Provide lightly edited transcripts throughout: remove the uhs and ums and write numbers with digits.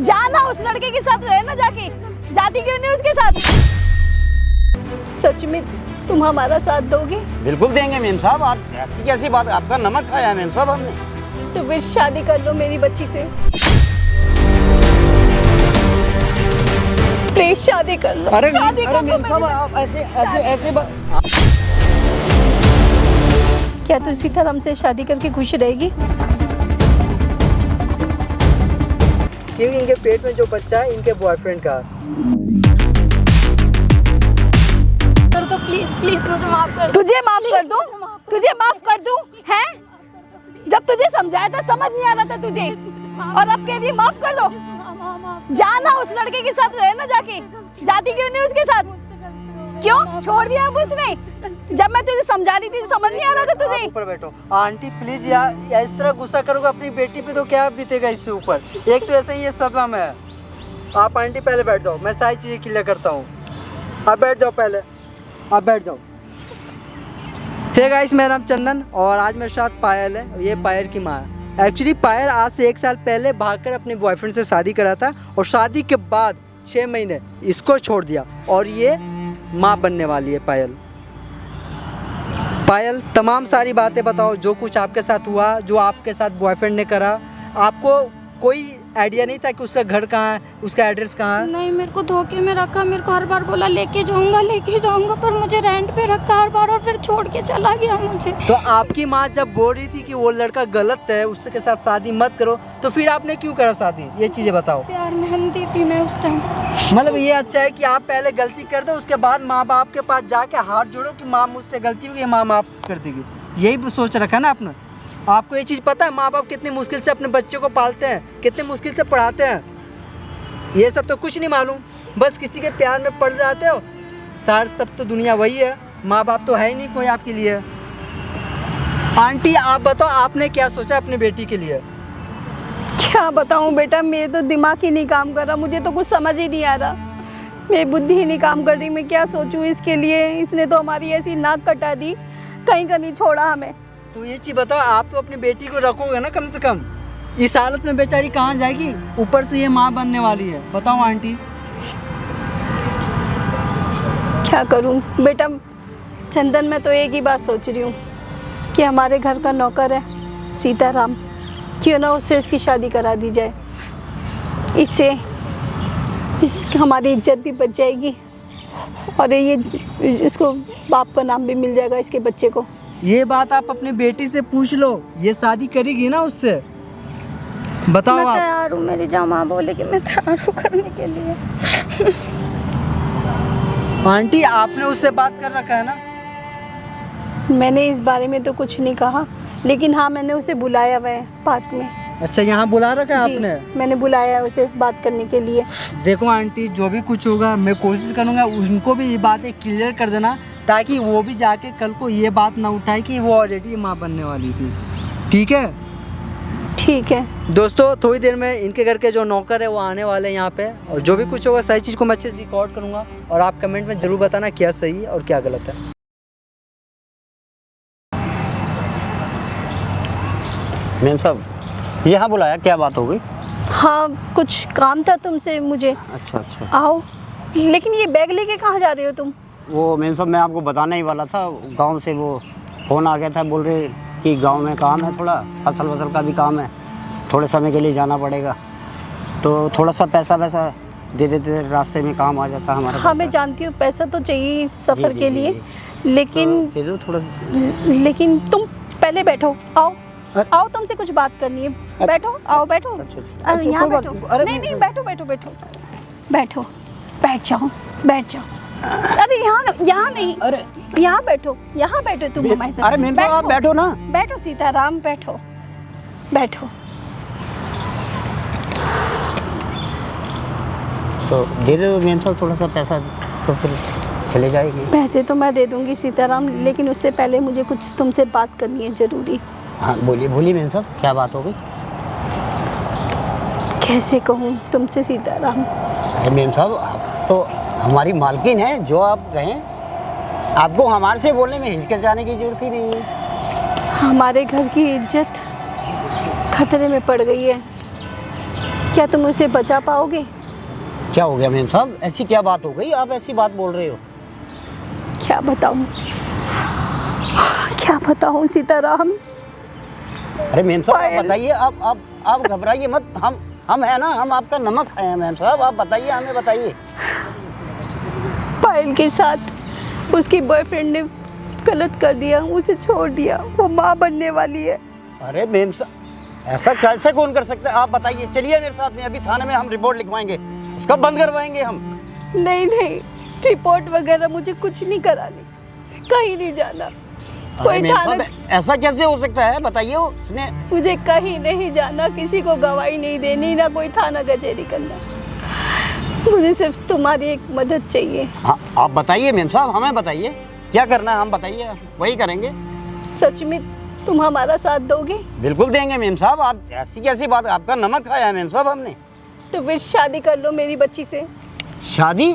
जाना उस लड़के के साथ रहे ना, जाके जाती क्यों नहीं उसके साथ? सच में तुम हमारा साथ दोगे? बिल्कुल देंगे मेम साहब। आप ऐसी कैसी बात, आपका नमक खाया है मेम साहब हमने। तो फिर शादी कर लो मेरी बच्ची से, प्लीज शादी कर लो। अरे शादी कर लो मेम साहब, आप ऐसे क्या तू सीताराम से शादी करके खुश रहेगी? क्योंकि इनके पेट में जो बच्चा है इनके बॉयफ्रेंड का। कर दो प्लीज, प्लीज मुझे माफ कर दो। तुझे माफ कर दूं? तुझे माफ कर दूं? हैं? जब तुझे समझाया था समझ नहीं आ रहा था तुझे, और अब कह रही माफ कर दो। जाना उस लड़के के साथ रहे ना, जाके जाती क्यों नहीं उसके साथ? क्यों छोड़ दिया अब उसने? जब मैं तुझे समझा रही थी समझ नहीं आ रहा था तुझे? ऊपर बैठो आंटी प्लीज यार, इस तरह गुस्सा करोगे अपनी बेटी पे तो क्या बीतेगा इससे ऊपर। एक तो ऐसे ही ये सदमा में है। आप आंटी पहले बैठ जाओ, मैं सारी चीज़ें क्लियर करता हूँ। आप बैठ जाओ पहले, आप बैठ जाओ। हे गाइस, मेरा नाम चंदन और आज मेरे साथ पायल है। ये पायल की माँ है। एक्चुअली पायल आज से 1 साल पहले भागकर अपने बॉयफ्रेंड से शादी करा था और शादी के बाद 6 महीने इसको छोड़ दिया और ये माँ बनने वाली है पायल। पायल तमाम सारी बातें बताओ, जो कुछ आपके साथ हुआ, जो आपके साथ बॉयफ्रेंड ने करा। आपको कोई आइडिया नहीं था कि उसका घर कहाँ है, उसका एड्रेस कहाँ है? नहीं, मेरे को धोखे में रखा। मेरे को हर बार बोला लेके जाऊंगा, पर मुझे रेंट पे रखा हर बार और फिर छोड़ के चला गया मुझे। तो आपकी माँ जब बोल रही थी कि वो लड़का गलत है, उसके साथ शादी मत करो, तो फिर आपने क्यों करा शादी? ये चीज़ें बताओ। प्यार में अंधी थी मैं उस टाइम। मतलब ये अच्छा है कि आप पहले गलती कर दो, उसके बाद माँ बाप के पास जाके हाथ जोड़ो कि माँ मुझसे गलती हुई, माँ माफ कर देगी। यही सोच रखा ना आपने। आपको ये चीज़ पता है माँ बाप कितनी मुश्किल से अपने बच्चे को पालते हैं, कितनी मुश्किल से पढ़ाते हैं? ये सब तो कुछ नहीं मालूम, बस किसी के प्यार में पड़ जाते हो। सार सब तो दुनिया वही है, माँ बाप तो है ही नहीं कोई आपके लिए। आंटी आप बताओ, आपने क्या सोचा अपनी बेटी के लिए? क्या बताऊं बेटा, मेरे तो दिमाग ही नहीं काम कर रहा, मुझे तो कुछ समझ ही नहीं आ रहा, मेरी बुद्धि ही नहीं काम कर रही। मैं क्या सोचूं इसके लिए? इसने तो हमारी ऐसी नाक कटा दी, कहीं का नहीं छोड़ा हमें। तो ये चीज़ बताओ, आप तो अपनी बेटी को रखोगे ना कम से कम? इस हालत में बेचारी कहाँ जाएगी? ऊपर से ये माँ बनने वाली है। बताओ आंटी। क्या करूं बेटा चंदन, मैं तो एक ही बात सोच रही हूँ कि हमारे घर का नौकर है सीताराम, क्यों ना उससे इसकी शादी करा दी जाए। इससे हमारी इज्जत भी बच जाएगी और ये इसको बाप का नाम भी मिल जाएगा इसके बच्चे को। ये बात आप अपनी बेटी से पूछ लो, ये शादी करेगी ना उससे? बताओ मैं आप। तैयार हूँ, मेरी जमा बोले कि मैं तैयार हूँ करने के लिए। आंटी आपने उससे बात कर रखा है ना? मैंने इस बारे में तो कुछ नहीं कहा, लेकिन हाँ मैंने उसे बुलाया हुआ है पार्क में। अच्छा, यहाँ बुला रखा है जी, आपने? मैंने बुलाया है उसे बात करने के लिए। देखो आंटी, जो भी कुछ होगा मैं कोशिश करूँगा उनको भी ये बातें क्लियर कर देना, ताकि वो भी जाके कल को ये बात ना उठाए कि वो ऑलरेडी माँ बनने वाली थी। ठीक है? ठीक है दोस्तों, थोड़ी देर में इनके घर के जो नौकर है वो आने वाले हैं यहाँ पे, और जो भी कुछ होगा सारी चीज़ को मैं अच्छे से रिकॉर्ड करूँगा और आप कमेंट में ज़रूर बताना क्या सही और क्या गलत है। मेम साहब यहाँ बुलाया, क्या बात हो गई? हाँ कुछ काम था तुमसे मुझे। अच्छा अच्छा। आओ, लेकिन ये बैग लेके कहाँ जा रहे हो तुम? वो मेम साहब मैं आपको बताने ही वाला था, गांव से वो फ़ोन आ गया था, बोल रहे कि गांव में काम है, थोड़ा फसल वसल का भी काम है, थोड़े समय के लिए जाना पड़ेगा, तो थोड़ा सा पैसा दे देते, रास्ते में काम आ जाता हमारा। हाँ मैं जानती हूँ, पैसा तो चाहिए सफ़र के लिए, लेकिन दे दो थोड़ा। लेकिन तुम पहले बैठो, आओ आओ, तुमसे कुछ बात करनी है। बैठो, आओ बैठो। अरे यहाँ बैठो। नहीं नहीं, बैठो बैठो बैठो बैठो, बैठ जाओ बैठ जाओ। अरे यहाँ नहीं, अरे यहाँ बैठो, यहाँ बैठो तुम हमारे साथ। अरे मेम साहब आप बैठो ना। बैठो सीताराम, बैठो बैठो। तो दे दो मेम साहब थोड़ा सा पैसा, तो फिर चले जाएगी। पैसे तो मैं दे दूंगी सीताराम, लेकिन उससे पहले मुझे कुछ तुमसे बात करनी है ज़रूरी। हाँ बोलिए बोलिए मेम साहब, क्या बात हो गई? कैसे कहूँ तुमसे सीताराम? अरे मेम साहब आप तो हमारी मालकिन है, जो आप कहें, आपको हमारे से बोलने में हिचकिचाने की जरूरत ही नहीं है। हमारे घर की इज्जत खतरे में पड़ गई है। क्या तुम उसे बचा पाओगे? क्या हो गया मेम साहब, ऐसी क्या बात हो गई, आप ऐसी बात बोल रहे हो? क्या बताऊं, क्या बताऊं सीताराम। अरे मेम साहब आप पायल। बताइए, आप घबराइए मत, हम है ना, हम आपका नमक खाए हैं मेम साहब, आप बताइए, हमें बताइए। पायल के साथ उसकी बॉयफ्रेंड ने गलत कर दिया, उसे छोड़ दिया, वो माँ बनने वाली है। अरे मेम साहब ऐसा कैसे कौन कर सकता है, आप बताइए, चलिए मेरे साथ में, अभी थाने में हम रिपोर्ट लिखवाएंगे, उसका बंद करवाएंगे हम। नहीं नहीं, रिपोर्ट वगैरह मुझे कुछ नहीं करानी, कहीं नहीं जाना। अरे कोई मेम थाना, साहब ऐसा कैसे हो सकता है, बताइए। उसने मुझे कहीं नहीं जाना, किसी को गवाही नहीं देनी, ना कोई थाना कचहरी करना। मुझे सिर्फ तुम्हारी एक मदद चाहिए। हाँ आप बताइए मेम साहब, हमें बताइए क्या करना है, हम बताइए, वही करेंगे। सच में तुम हमारा साथ दोगे? बिल्कुल देंगे मेम साहब, आप ऐसी कैसी बात, आपका नमक खाया है मेम साहब हमने। तो फिर शादी कर लो मेरी बच्ची से। शादी?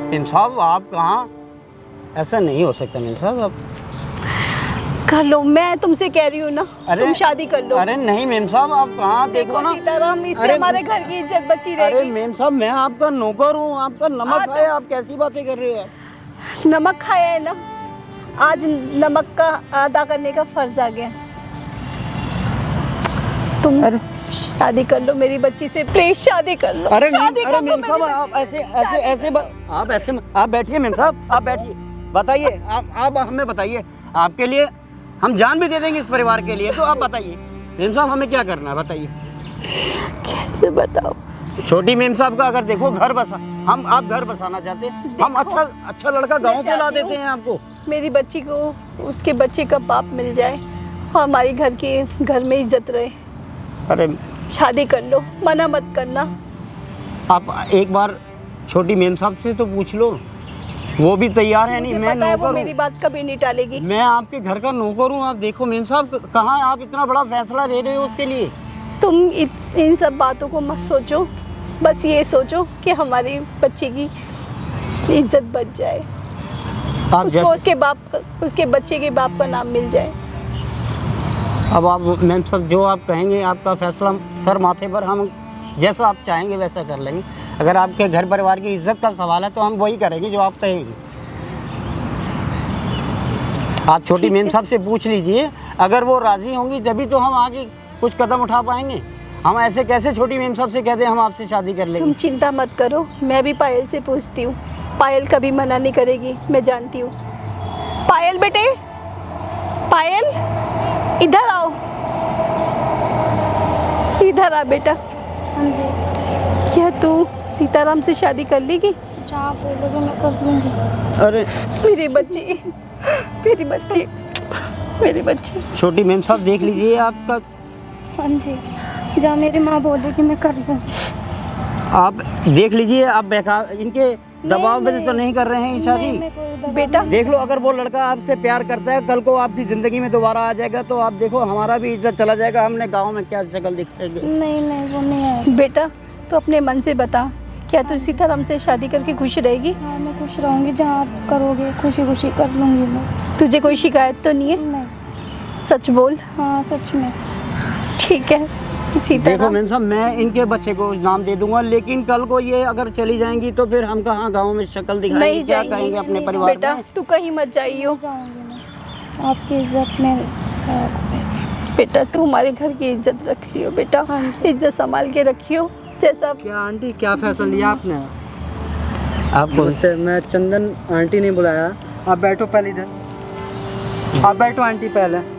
मेम साहब आप कहाँ, ऐसा नहीं हो सकता मेम साहब, आप कर लो, मैं तुमसे कह रही हूँ ना, तुम शादी कर लो। अरे नहीं मेम साहब आप कहाँ, देखो ना सीताराम, इससे अरे हमारे घर की इज्जत बची अरे रहेगी। मेम साहब मैं आपका नौकर हूँ, आपका नमक खाए, आप कैसी बातें कर रहे हो? नमक खाया है ना, आज नमक का अदा करने का फर्ज आ गया। तुम शादी कर लो मेरी बच्ची से, प्लीज शादी कर लो। अरे नहीं, शादी अरे कर लो मेम साहब आप ऐसे आप बैठिए मेम साहब, आप बैठिए, बताइए, आप हमें बताइए, आपके लिए हम जान भी दे देंगे इस परिवार के लिए, तो आप बताइए मेम साहब हमें क्या करना है, बताइए। कैसे बताओ? छोटी मेम साहब का अगर देखो घर बसा, आप घर बसाना चाहते हैं, हम अच्छा लड़का गांव से ला देते हैं आपको। मेरी बच्ची को उसके बच्चे का बाप मिल जाए और हमारी घर में इज्जत रहे। अरे शादी कर लो, मना मत करना। आप एक बार छोटी मेम साहब से तो पूछ लो, वो भी तैयार है। नहीं, मैं पता है वो नौकर मेरी बात कभी नहीं टालेगी। मैं आपके घर का नौकर हूँ। आप देखो मेम साहब कहाँ आप इतना बड़ा फैसला ले रहे हो उसके लिए। तुम इन सब बातों को मत सोचो, बस ये सोचो कि हमारी बच्ची की इज्जत बच जाए, आप उसको उसके बच्चे के बाप का नाम मिल जाए। अब आप मैम साहब जो आप कहेंगे, आपका फैसला सर माथे पर, हम जैसा आप चाहेंगे वैसा कर लेंगे। अगर आपके घर परिवार की इज्जत का सवाल है तो हम वही करेंगे जो आप कहेंगे। आप छोटी मेम साहब से पूछ लीजिए, अगर वो राज़ी होंगी तभी तो हम आगे कुछ कदम उठा पाएंगे। हम ऐसे कैसे छोटी मेम साहब से कहते हैं हम आपसे शादी कर लेंगे। तुम चिंता मत करो, मैं भी पायल से पूछती हूँ, पायल कभी मना नहीं करेगी, मैं जानती हूँ। पायल बेटे, पायल इधर आओ, इधर आ बेटा। हाँ जी। क्या तू सीताराम से शादी कर लेगी? जहाँ बोलोगे मैं कर लूँगी। अरे मेरी बच्ची, मेरी बच्ची, मेरी बच्ची। छोटी मेम साहब देख लीजिए आपका, हाँ जी, जहाँ मेरी माँ बोलेगी मैं कर लूँगी। आप देख लीजिए, आप बेकार इनके दबाव में तो नहीं कर रहे हैं शादी। बेटा देख लो, अगर वो लड़का आपसे प्यार करता है, कल को आपकी ज़िंदगी में दोबारा आ जाएगा तो आप देखो हमारा भी इज्जत चला जाएगा, हमने गांव में क्या शक्ल दिखाएंगे। नहीं वो नहीं है। बेटा तो अपने मन से बता, क्या तू सीताराम से शादी करके खुश रहेगी? हाँ मैं खुश रहूँगी, जहाँ आप करोगे खुशी खुशी कर लूँगी मैं। तुझे कोई शिकायत तो नहीं है? नहीं। सच बोल। हाँ सच में। ठीक है देखो सीताराम, मेम साहब, मैं इनके बच्चे को नाम दे दूंगा, लेकिन कल को ये अगर चली जाएंगी तो फिर हम कहाँ गांव में शक्ल दिखाएंगे, नहीं क्या जाएंगी। कहेंगे अपने परिवार बेटा में। तू कहीं मत जाइयो। जाऊँगी मैं, आपकी इज्जत में साथ। बेटा तू हमारे घर की इज्जत रख लियो बेटा, हाँ जी। इज्जत संभाल के रखियो। जैसा क्या आंटी, क्या फैसला लिया आपने? आपको नमस्ते, मैं चंदन, आंटी ने बुलाया। आप बैठो पहले इधर, आप बैठो आंटी पहले।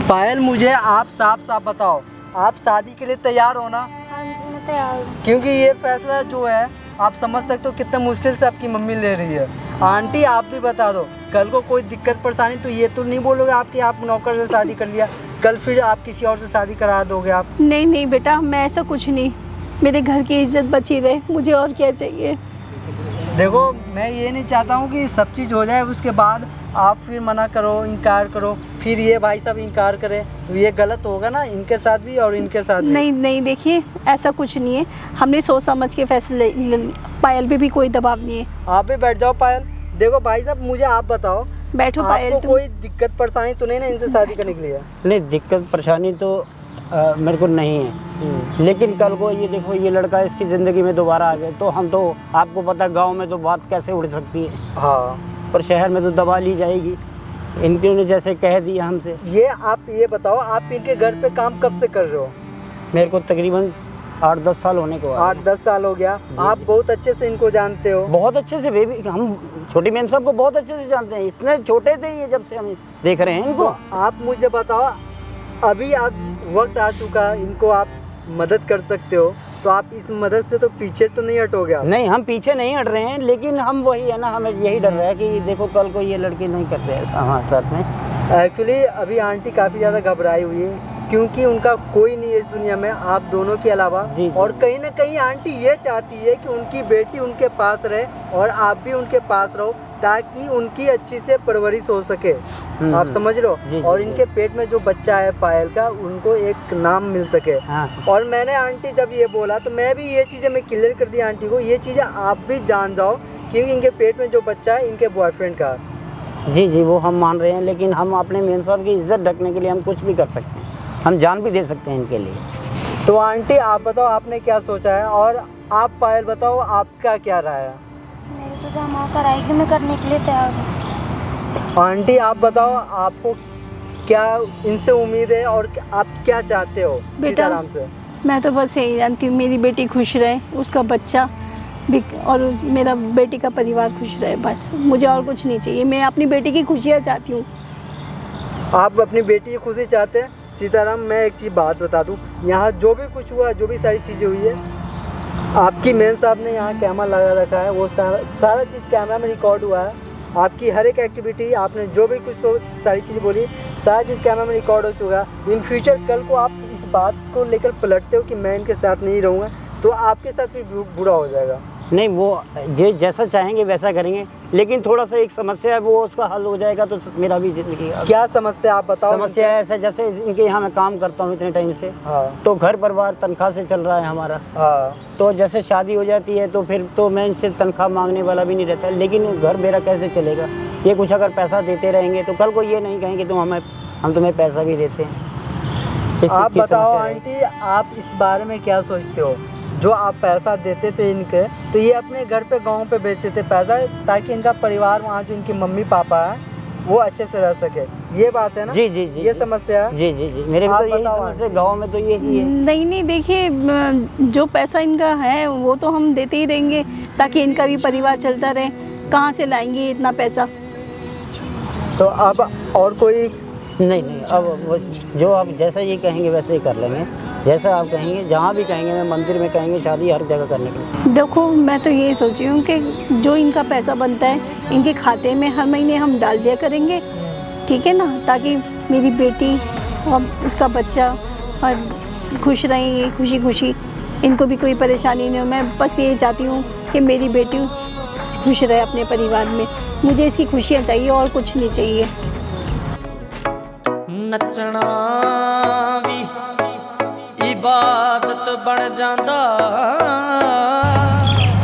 पायल, मुझे आप साफ साफ बताओ, आप शादी के लिए तैयार हो ना? हाँ जी मैं तैयार हूँ। क्योंकि ये फैसला जो है आप समझ सकते हो कितना मुश्किल से आपकी मम्मी ले रही है। आंटी आप भी बता दो, कल को कोई दिक्कत परेशानी तो ये तो नहीं बोलोगे आपकी आप नौकर से शादी कर लिया, कल फिर आप किसी और से शादी करा दोगे आप? नहीं नहीं बेटा, मैं ऐसा कुछ नहीं, मेरे घर की इज्जत बची रहे, मुझे और क्या चाहिए। देखो मैं ये नहीं चाहता हूँ कि सब चीज़ हो जाए उसके बाद आप फिर मना करो, इनकार करो, फिर ये भाई साहब इनकार करें तो ये गलत होगा ना, इनके साथ भी और इनके साथ भी। नहीं नहीं, देखिए ऐसा कुछ नहीं है, हमने सोच समझ के फैसले पायल पे भी कोई दबाव नहीं है। आप भी बैठ जाओ पायल। देखो भाई साहब, मुझे आप बताओ, बैठो पायल आपको तुम। कोई दिक्कत परेशानी तो नहीं ना इनसे शादी करने के लिए? नहीं, दिक्कत परेशानी तो मेरे को नहीं है, लेकिन कल को ये देखो ये लड़का इसकी ज़िंदगी में दोबारा आ गए तो हम तो, आपको पता गांव में तो बात कैसे उड़ सकती है, हाँ। पर शहर में तो दबा ली जाएगी। इन्होंने जैसे कह दिया हमसे। ये आप ये बताओ, आप इनके घर पे काम कब से कर रहे हो? मेरे को तकरीबन 8-10 साल होने को आ गए। 8-10 साल हो गया। आप बहुत अच्छे से इनको जानते हो? बहुत अच्छे से बेबी, हम छोटी मैम साहब को बहुत अच्छे से जानते हैं, इतने छोटे थे ये जब से हम देख रहे हैं इनको। तो आप मुझे बताओ, अभी आप वक्त आ चुका, इनको आप मदद कर सकते हो, तो आप इस मदद से तो पीछे तो नहीं हटोगे आप? नहीं, हम पीछे नहीं हट रहे हैं, लेकिन हम वही है ना, हमें यही डर रहा है कि देखो कल को ये लड़के नहीं करते ऐसा हमारे साथ में। एक्चुअली अभी आंटी काफ़ी ज़्यादा घबराई हुई है, क्योंकि उनका कोई नहीं है इस दुनिया में आप दोनों के अलावा। जी। और कहीं ना कहीं आंटी ये चाहती है कि उनकी बेटी उनके पास रहे और आप भी उनके पास रहो, ताकि उनकी अच्छी से परवरिश हो सके। आप समझ लो। जी, और जी, इनके पेट में जो बच्चा है पायल का, उनको एक नाम मिल सके। हाँ। और मैंने आंटी जब ये बोला तो मैं भी ये चीज़ें मैं क्लियर कर दी आंटी को, ये चीज़ें आप भी जान जाओ, क्योंकि इनके पेट में जो बच्चा है इनके बॉयफ्रेंड का। जी जी, वो हम मान रहे हैं, लेकिन हम अपने मेम साहब की इज्जत ढकने के लिए हम कुछ भी कर सकते हैं, हम जान भी दे सकते हैं इनके लिए। तो आंटी आप बताओ आपने क्या सोचा है, और आप पायल बताओ आपका क्या राय है? मेरी तो जो माँ कराएगी मैं करने के लिए तैयार हूँ। आंटी आप बताओ आपको क्या इनसे उम्मीद है और आप क्या चाहते हो सीताराम से? मैं तो बस यही जानती हूँ मेरी बेटी खुश रहे, उसका बच्चा भी, और मेरा बेटी का परिवार खुश रहे, बस मुझे और कुछ नहीं चाहिए। मैं अपनी बेटी की खुशियाँ चाहती हूँ। आप अपनी बेटी की खुशी चाहते हैं? सीताराम, मैं एक चीज़ बात बता दूं, यहाँ जो भी कुछ हुआ, जो भी सारी चीज़ें हुई है, आपकी मेन साहब ने यहाँ कैमरा लगा रखा है, वो सारा चीज़ कैमरा में रिकॉर्ड हुआ है। आपकी हर एक एक्टिविटी, आपने जो भी कुछ सारी चीज़ें बोली, सारा चीज़ कैमरा में रिकॉर्ड हो चुका है। इन फ्यूचर कल को आप इस बात को लेकर पलटते हो कि मैं इनके साथ नहीं रहूँगा, तो आपके साथ फिर बुरा हो जाएगा। नहीं, वो जो जैसा चाहेंगे वैसा करेंगे, लेकिन थोड़ा सा एक समस्या है, वो उसका हल हो जाएगा तो मेरा भी जिंदगी। क्या समस्या आप बताओ? समस्या ऐसा, जैसे इनके यहाँ मैं काम करता हूँ इतने टाइम से, हाँ तो घर परिवार तनख्वाह से चल रहा है हमारा। हाँ। तो जैसे शादी हो जाती है तो फिर तो मैं इनसे तनख्वाह मांगने वाला भी नहीं रहता, लेकिन घर मेरा कैसे चलेगा? ये कुछ अगर पैसा देते रहेंगे तो कल को ये नहीं कहेंगे तुम हम तुम्हें पैसा भी देते हैं। आप बताओ आंटी, आप इस बारे में क्या सोचते हो? जो आप पैसा देते थे इनके, तो ये अपने घर पे गांव पे बेचते थे पैसा, ताकि इनका परिवार, वहाँ जो इनकी मम्मी पापा है वो अच्छे से रह सके, ये बात है ना? जी जी जी, ये समस्या है। जी जी जी, मेरे को तो यही समस्या, गाँव में तो यही है। नहीं नहीं, देखिए जो पैसा इनका है वो तो हम देते ही रहेंगे, ताकि इनका भी परिवार चलता रहे। कहाँ से लाएंगे इतना पैसा? तो अब और कोई नहीं, अब जो आप जैसा ये कहेंगे वैसे ही कर लेंगे, जैसा आप कहेंगे, जहाँ भी कहेंगे, मैं मंदिर में कहेंगे, शादी हर जगह करने के लिए। देखो, मैं तो यही सोची हूँ कि जो इनका पैसा बनता है इनके खाते में हर महीने हम डाल दिया करेंगे, ठीक है ना, ताकि मेरी बेटी और उसका बच्चा और खुश रहेंगे, खुशी खुशी, इनको भी कोई परेशानी नहीं हो। मैं बस ये चाहती हूँ कि मेरी बेटी खुश रहे अपने परिवार में, मुझे इसकी खुशियाँ चाहिए और कुछ नहीं चाहिए। नचना भी इबादत बन जांदा।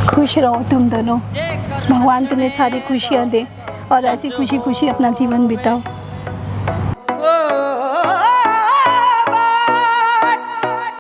खुश रहो तुम दोनों, भगवान तुम्हें सारी खुशियाँ दे और ऐसी खुशी खुशी अपना जीवन बिताओ।